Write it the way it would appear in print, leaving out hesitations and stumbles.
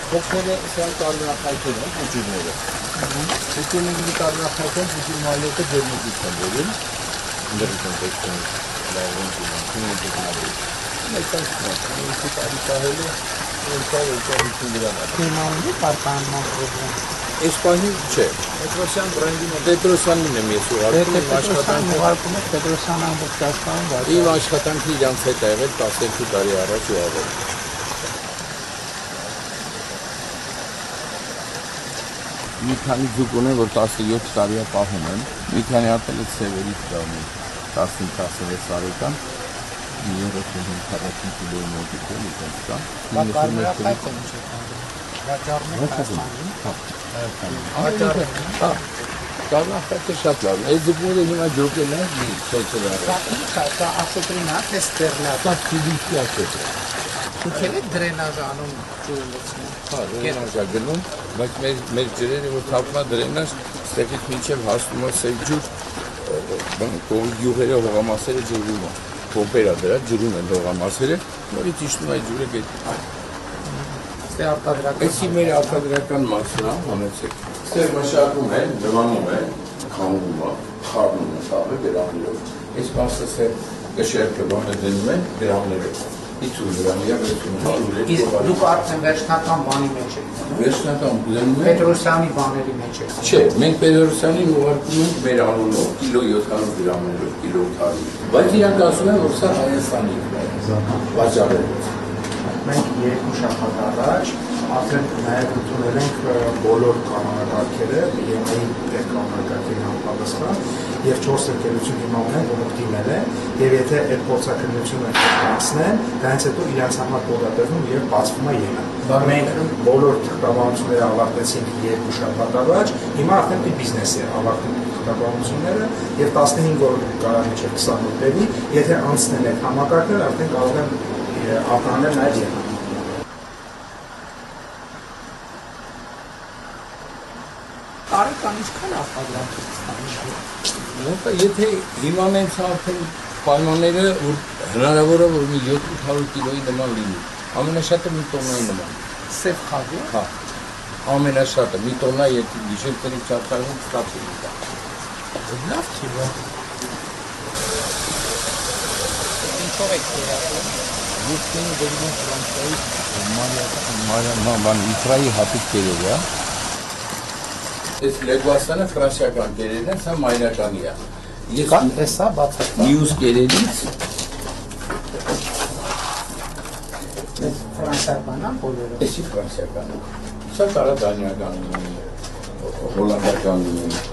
Ոգները սրանք տարբերակայքեր են, ուջուրները։ Ուջուրների տարբերակայքեր ուջուր մայլոտը ջերմուկից են վերին։ Ընդրից են տեսքեն լավեն կինան, կինեն դետնավի։ Մեկ ինքի տարի պահել է, ոնքավ վիճին դրանա։ Կիմանունի պարկանման պրոբլեմ։ Այս պահին չէ, Պետրոսյան բրենդին է։ Պետրոսյանին եմ ես ուղարկում, աշխատանքը ուղարկում եք Պետրոսյան ամբողջ աշխարհում, բայց իմ աշխատանքը իրանց հետ ա եղել 12 տարի առաջ ու ավել։ Մի քանի ձուկ ունեն, որ 17 տարի պահում են, մի քանի հատել է սևերից դառնում, 15-16 տարեկան, 35-40 կիլոյի մոտիկ է, իրենց կան։ Բայց կարմրախայտ են չէ կան, վաճառներ Հայաստանում։ Կարմրախայտը շատ լավ է, այս ձուկները հիմա ջոկել են, սոցել առել։ Դա ասոտրին է, թե ստերլատ։ Դա սիլիցի ասոտ է։ Դուք էլ եք դրենաժ անում ջուրը լցնում։ Հա, դրենաժ է գնում, բայց մեր ջրերը, որ թափում է դրենաժ, ստեղից մինչև հասնում է սև ջուր, յուղերը, հողամասերը ջրում է, պոմպերա դրա, ջրում են հողամասերը, նորից իջնում է ջուրը գետի։ Այսի մեր արտադրական մասն է, համեցեք։ Ստեղ մշակում են, դվանում են, քամվում է, խառնում են թաղը գրամներով։ Այս մասը ստեղ կշերքը բանը դնում են գրամներով։ 50 գրամի, 60 Իսկ դուք արդեն վերջնական բանի մեջ եք։ Վերջնական դնում են Պետրոսյանի բաների մեջ եք։ Չէ, մենք Պետրոսյանին ուղարկում ենք մեր անունով, կիլո 700 գրամներով, կիլո 800։ Բայց իրանք ասում են, որ սա Հայաստանի վաճառելուց։ Մենք երկու շաբաթ առաջ արդեն նաև ընդունել ենք բոլոր կանոնակարգերը, ԵՄ-ի կանոնակարգերի համապատասխան եւ 4 ընկերություն հիմա ունեն, որոնք դիմել են, եւ եթե այդ փորձակնությունը անցնեն, դրանից հետո իրենց համար կոդատեղում եւ բացվում է ԵՄ։ Մենք բոլոր թղթաբանությունները ավարտեցինք երկու շաբաթ առաջ, հիմա արդեն բիզնես է ավարտել թղթաբանությունները եւ 15 օր կարող մինչեւ 20 օր տևի, եթե անցնեն այդ համակարգները, արդեն կարող են արտահանել նաև ԵՄ։ Տարեկան ինչքան արտադրամք Եթե հիմանենց արդեն պայմանները, որ հնարավոր է, որ մի 700 կիլոյի նման լինի, ամենաշատը մի տոննայի նման։ Սև խավի։ Հա, ամենաշատը, մի տոննա եթե գիշերների չարթարվում ստացի լինի։ Լավ չի բա։ Ինչով եք երապում։ Ես կենի դերգում Ֆրանսիայի Իսրայի հատիկ կերեր է։ Այս լեգվաստանը ֆրանսիական կերերն են, սա մայրականի է։ Կան տեսա բացակա։ Մյուս կերերից Ֆրանսիական է բոլորը։ Էսի ֆրանսիական է։ Սա կարա դանիական լինի, հոլանդական լինի։